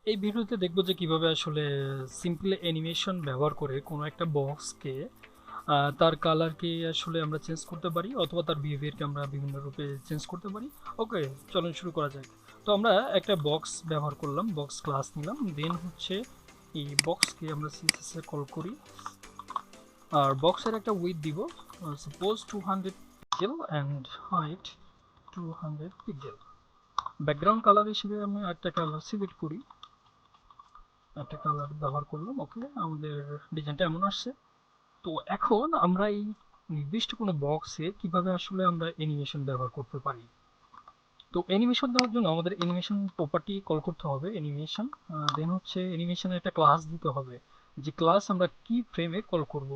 এই ভিডিওতে দেখব যে কিভাবে আসলে সিম্পল অ্যানিমেশন ব্যবহার করে কোনো একটা বক্সকে তার কালারকে আসলে আমরা চেঞ্জ করতে পারি অথবা তার বিহেভিয়ারকে আমরা বিভিন্ন রূপে চেঞ্জ করতে পারি। ওকে, চলুন শুরু করা যাক। তো আমরা একটা বক্স ব্যবহার করলাম, বক্স ক্লাস নিলাম, দেন হচ্ছে এই বক্সকে আমরা সিএসএস এ কল করি। আর বক্সের একটা উইথ দিব, suppose 200 pixel and height 200 pixel. Background colour হিসেবে আমি একটা কালার সিলেক্ট করি, একটা কালার ব্যবহার করলাম। ওকে, আমাদের ডিজাইনটা এমন আসছে। তো এখন আমরা এই নির্দিষ্ট কোনো বক্সে কিভাবে আসলে আমরা অ্যানিমেশন ব্যবহার করতে পারি। তো অ্যানিমেশন দেওয়ার জন্য আমাদের অ্যানিমেশন প্রপার্টি কল করতে হবে, অ্যানিমেশন। দেন হচ্ছে অ্যানিমেশনের একটা ক্লাস দিতে হবে, যে ক্লাস আমরা কি ফ্রেমে কল করব।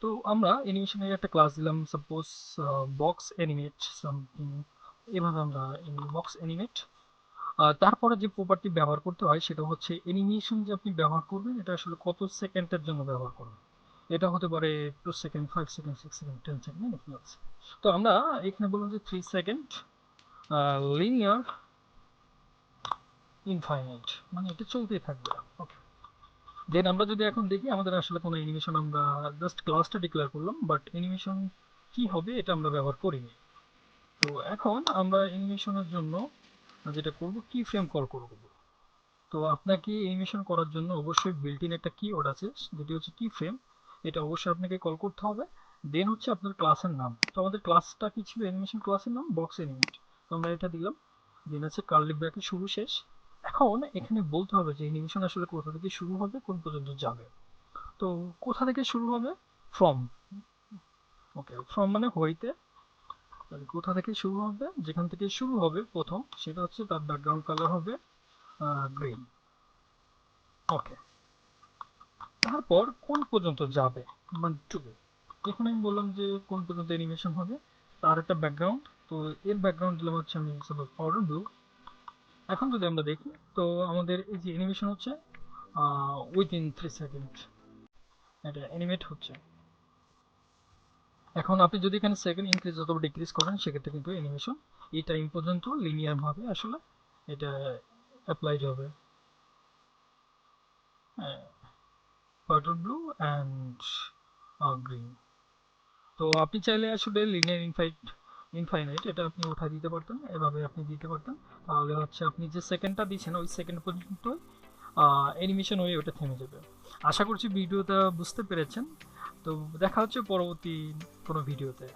তো আমরা অ্যানিমেশনের একটা ক্লাস দিলাম, সাপোজ বক্স অ্যানিমেট সামথিং, এভাবে আমরা বক্স অ্যানিমেট। তারপরে যে প্রপার্টি ব্যবহার করতে হয় সেটা হচ্ছে অ্যানিমেশন যে আপনি ব্যবহার করবেন এটা আসলে কত সেকেন্ডের জন্য ব্যবহার করবেন। এটা হতে পারে 2 সেকেন্ড, 5 সেকেন্ড, 6 সেকেন্ড, 10 সেকেন্ড, এরকম আছে। তো আমরা এখানে বললাম যে 3 সেকেন্ড, লিনিয়ার ইনফাইনাইট, মানে এটা চলতেই থাকবে। ওকে, দেন আমরা যদি এখন দেখি আমাদের আসলে কোনো অ্যানিমেশন, আমরা জাস্ট ক্লাসটা ডিক্লেয়ার করলাম বাট অ্যানিমেশন কি হবে এটা আমরা ব্যবহার করিনি। তো এখন আমরা অ্যানিমেশনের জন্য যেটা করব, কি ফ্রেম কল করব। তো আপনাকে অ্যানিমেশন করার জন্য অবশ্যই বিল্ট ইন একটা কিওয়ার্ড আছে, যেটি হচ্ছে কি ফ্রেম। এটা অবশ্যই আপনাকে কল করতে হবে। দেন হচ্ছে আপনার ক্লাসের নাম। তো আমাদের ক্লাসটা কি ছিল, অ্যানিমেশন ক্লাসের নাম বক্স অ্যানিমেট। তো আমরা এটা দিলাম। দেন আছে কার্লি ব্র্যাকেট শুরু শেষ। এখন এখানে বলতে হবে যে অ্যানিমেশন আসলে কোথা থেকে শুরু হবে, কোন পর্যন্ত যাবে। তো কোথা থেকে শুরু হবে, ফ্রম। ওকে, ফ্রম মানে হইতে। তাহলে কোথা থেকে শুরু হবে, যেখান থেকে শুরু হবে প্রথম সেটা হচ্ছে তার ব্যাকগ্রাউন্ড কালার হবে গ্রিন। ওকে, তারপর কোন পর্যন্ত যাবে, মানে টুকু। এখন আমি বললাম যে কোন পর্যন্ত অ্যানিমেশন হবে, তার একটা ব্যাকগ্রাউন্ড। তো এর ব্যাকগ্রাউন্ড দিলাম হচ্ছে আমি সাপোজ পাউডার ব্লু। এখন যদি আমরা দেখি তো আমাদের এই যে অ্যানিমেশন হচ্ছে উইদিন 3 সেকেন্ড এটা অ্যানিমেট হচ্ছে। এখন আপনি যদি এখানে সেকেন্ড ইনক্রিজ অথবা ডিক্রিজ করেন সেক্ষেত্রে কিন্তু অ্যানিমেশন এই টাইম পর্যন্ত লিনিয়ার ভাবে আসলে এটা অ্যাপ্লাইড হবে। Powder blue and green. তো আপনি চাইলে আসলে লিনিয়ার ইনফাইনাইট এটা আপনি উঠাই দিতে পারতেন, এভাবে আপনি দিতে পারতেন। তাহলে হচ্ছে আপনি যে সেকেন্ডটা দিচ্ছেন ওই সেকেন্ড পর্যন্ত অ্যানিমেশন হয়ে ওটা থেমে যাবে। আশা করছি ভিডিওটা বুঝতে পেরেছেন। তো দেখা হচ্ছে পরবর্তী কোনো ভিডিওতে।